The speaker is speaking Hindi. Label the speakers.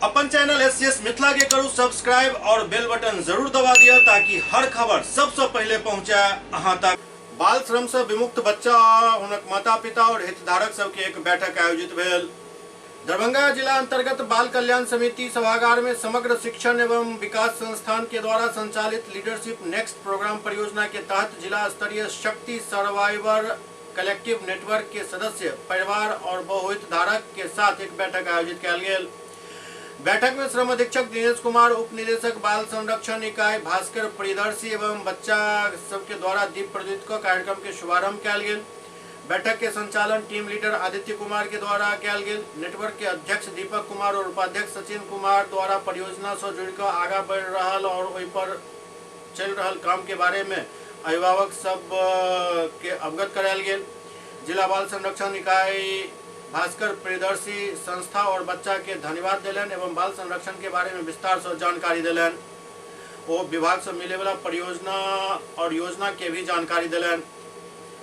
Speaker 1: अपन चैनल एससीएस मिथिला के करू सब्सक्राइब और बेल बटन जरूर दबा दिया ताकि हर खबर सबसे पहले पहुंचे अहां तक। बाल श्रम से विमुक्त बच्चा हुनक माता पिता और हितधारक सबके एक बैठक आयोजित भेल। दरभंगा जिला अंतर्गत बाल कल्याण समिति सभागार में समग्र शिक्षण एवं विकास संस्थान के द्वारा संचालित लीडरशिप नेक्स्ट प्रोग्राम परियोजना के तहत जिला स्तरीय शक्ति सर्वाइवर कलेक्टिव नेटवर्क के सदस्य परिवार और बहुहितधारक के साथ एक बैठक आयोजित किया गेल। बैठक में श्रम अधीक्षक दिनेश कुमार, उप निदेशक बाल संरक्षण इकाई भास्कर प्रियदर्शी एवं बच्चा सबके द्वारा दीप प्रज्वलित कार्यक्रम के शुभारंभ किया गेल। बैठक के संचालन टीम लीडर आदित्य कुमार के द्वारा किया गेल। नेटवर्क के अध्यक्ष दीपक कुमार और उपाध्यक्ष सचिन कुमार द्वारा परियोजना से जुड़कर आगा बढ़ रहा और ओहि पर चल रहा काम के बारे में अभिभावक सब के अवगत करायल गेल। जिला बाल संरक्षण इकाई भास्कर प्रियदर्शी संस्था और बच्चा के धन्यवाद दिलन एवं बाल संरक्षण के बारे में विस्तार से जानकारी दिलन। वो विभाग से मिले वाला परियोजना और योजना के भी जानकारी दिलन।